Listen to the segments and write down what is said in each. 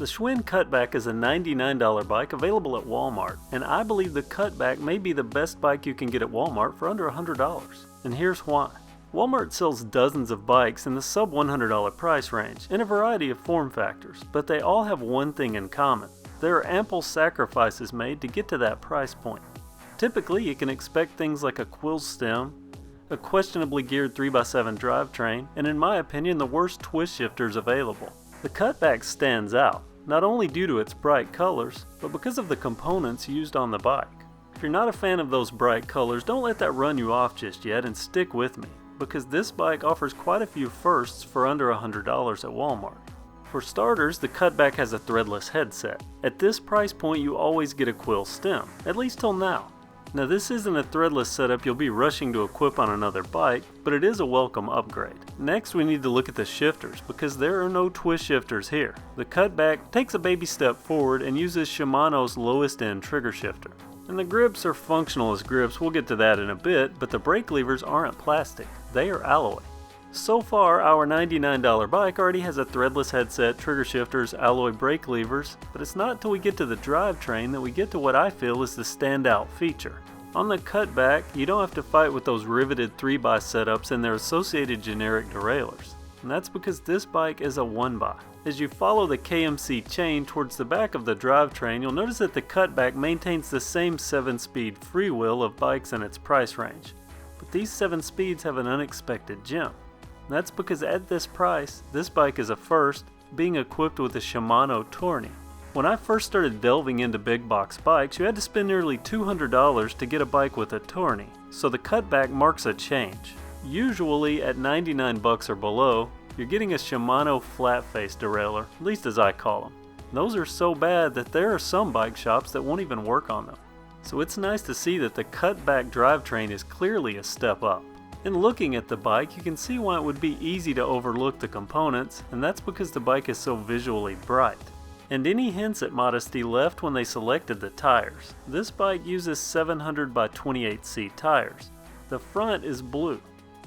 The Schwinn Cutback is a $99 bike available at Walmart, and I believe the Cutback may be the best bike you can get at Walmart for under $100. And here's why. Walmart sells dozens of bikes in the sub $100 price range in a variety of form factors, but they all have one thing in common. There are ample sacrifices made to get to that price point. Typically, you can expect things like a quill stem, a questionably geared 3x7 drivetrain, and in my opinion, the worst twist shifters available. The Cutback stands out, not only due to its bright colors, but because of the components used on the bike. If you're not a fan of those bright colors, don't let that run you off just yet and stick with me, because this bike offers quite a few firsts for under $100 at Walmart. For starters, the Cutback has a threadless headset. At this price point, you always get a quill stem, at least till now. Now this isn't a threadless setup you'll be rushing to equip on another bike, but it is a welcome upgrade. Next we need to look at the shifters, because there are no twist shifters here. The Cutback takes a baby step forward and uses Shimano's lowest end trigger shifter. And the grips are functional as grips, we'll get to that in a bit, but the brake levers aren't plastic, they are alloy. So far, our $99 bike already has a threadless headset, trigger shifters, alloy brake levers, but it's not until we get to the drivetrain that we get to what I feel is the standout feature. On the Cutback, you don't have to fight with those riveted 3x setups and their associated generic derailleurs. And that's because this bike is a 1x. As you follow the KMC chain towards the back of the drivetrain, you'll notice that the Cutback maintains the same 7-speed freewheel of bikes in its price range. But these 7 speeds have an unexpected gem. That's because at this price, this bike is a first, being equipped with a Shimano Tourney. When I first started delving into big box bikes, you had to spend nearly $200 to get a bike with a Tourney, so the Cutback marks a change. Usually at $99 or below, you're getting a Shimano flat-face derailleur, at least as I call them. Those are so bad that there are some bike shops that won't even work on them. So it's nice to see that the Cutback drivetrain is clearly a step up. In looking at the bike, you can see why it would be easy to overlook the components, and that's because the bike is so visually bright. And any hints at modesty left when they selected the tires. This bike uses 700 by 28C tires. The front is blue,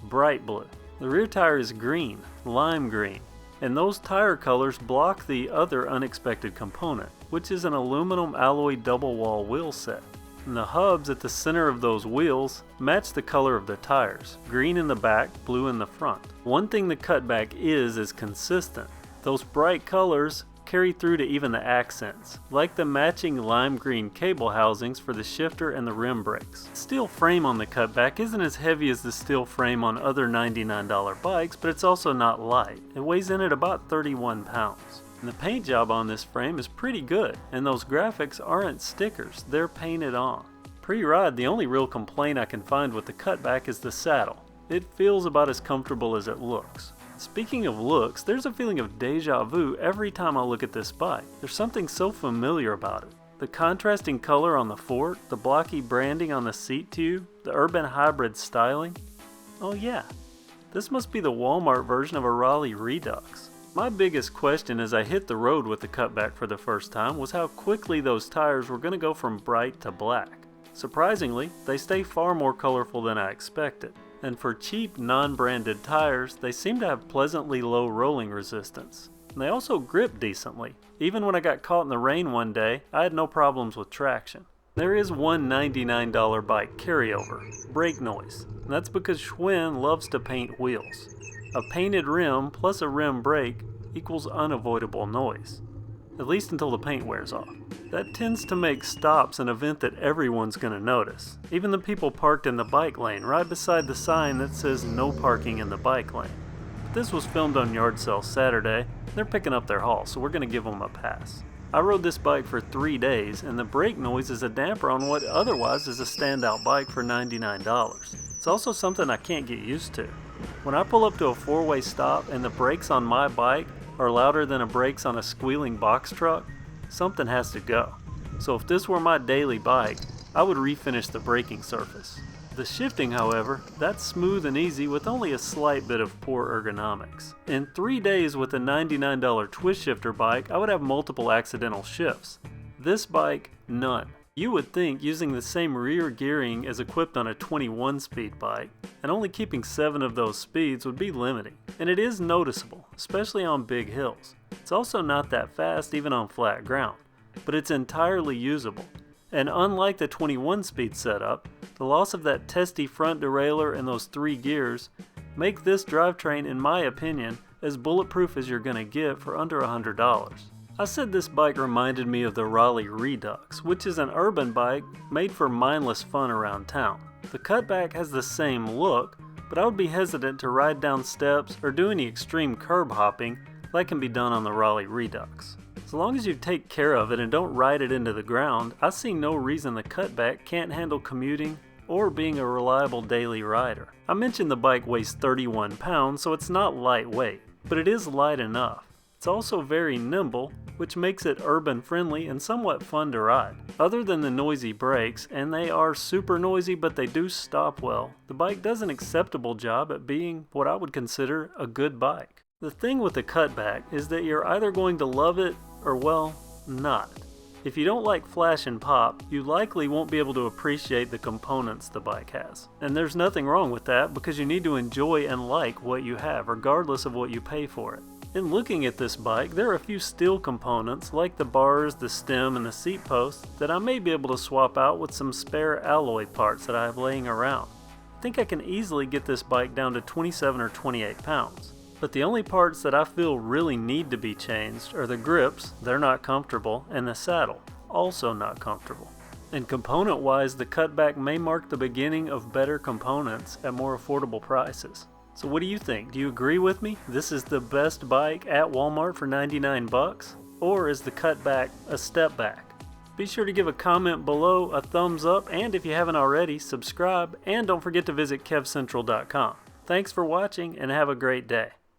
bright blue. The rear tire is green, lime green, and those tire colors block the other unexpected component, which is an aluminum alloy double wall wheel set. And the hubs at the center of those wheels match the color of the tires, green in the back, blue in the front. One thing the Cutback is consistent. Those bright colors carry through to even the accents, like the matching lime green cable housings for the shifter and the rim brakes. The steel frame on the Cutback isn't as heavy as the steel frame on other $99 bikes, but it's also not light. It weighs in at about 31 pounds. And the paint job on this frame is pretty good, and those graphics aren't stickers, they're painted on. Pre-ride, the only real complaint I can find with the Cutback is the saddle. It feels about as comfortable as it looks. Speaking of looks, there's a feeling of deja vu every time I look at this bike. There's something so familiar about it. The contrasting color on the fork, the blocky branding on the seat tube, the urban hybrid styling. Oh yeah, this must be the Walmart version of a Raleigh Redux. My biggest question as I hit the road with the Cutback for the first time was how quickly those tires were going to go from bright to black. Surprisingly, they stay far more colorful than I expected. And for cheap, non-branded tires, they seem to have pleasantly low rolling resistance. And they also grip decently. Even when I got caught in the rain one day, I had no problems with traction. There is one $99 bike carryover, brake noise. And that's because Schwinn loves to paint wheels. A painted rim plus a rim brake equals unavoidable noise, at least until the paint wears off. That tends to make stops an event that everyone's going to notice, even the people parked in the bike lane right beside the sign that says no parking in the bike lane. But this was filmed on yard sale Saturday. They're picking up their haul, so we're going to give them a pass. I rode this bike for 3 days, and the brake noise is a damper on what otherwise is a standout bike for $99. It's also something I can't get used to. When I pull up to a 4-way stop and the brakes on my bike are louder than the brakes on a squealing box truck, something has to go. So if this were my daily bike, I would refinish the braking surface. The shifting, however, that's smooth and easy with only a slight bit of poor ergonomics. In 3 days with a $99 twist shifter bike, I would have multiple accidental shifts. This bike, none. You would think using the same rear gearing as equipped on a 21-speed bike, and only keeping 7 of those speeds would be limiting. And it is noticeable, especially on big hills. It's also not that fast even on flat ground, but it's entirely usable. And unlike the 21-speed setup, the loss of that testy front derailleur and those 3 gears make this drivetrain, in my opinion, as bulletproof as you're gonna get for under $100. I said this bike reminded me of the Raleigh Redux, which is an urban bike made for mindless fun around town. The Cutback has the same look, but I would be hesitant to ride down steps or do any extreme curb hopping like can be done on the Raleigh Redux. As long as you take care of it and don't ride it into the ground, I see no reason the Cutback can't handle commuting or being a reliable daily rider. I mentioned the bike weighs 31 pounds, so it's not lightweight, but it is light enough. It's also very nimble, which makes it urban friendly and somewhat fun to ride. Other than the noisy brakes, and they are super noisy but they do stop well, the bike does an acceptable job at being what I would consider a good bike. The thing with the Cutback is that you're either going to love it or, well, not. If you don't like flash and pop, you likely won't be able to appreciate the components the bike has. And there's nothing wrong with that because you need to enjoy and like what you have regardless of what you pay for it. In looking at this bike, there are a few steel components like the bars, the stem, and the seat post that I may be able to swap out with some spare alloy parts that I have laying around. I think I can easily get this bike down to 27 or 28 pounds. But the only parts that I feel really need to be changed are the grips, they're not comfortable, and the saddle, also not comfortable. And component-wise, the Cutback may mark the beginning of better components at more affordable prices. So what do you think? Do you agree with me? This is the best bike at Walmart for 99 bucks? Or is the Cutback a step back? Be sure to give a comment below, a thumbs up, and if you haven't already, subscribe, and don't forget to visit KevCentral.com. Thanks for watching and have a great day.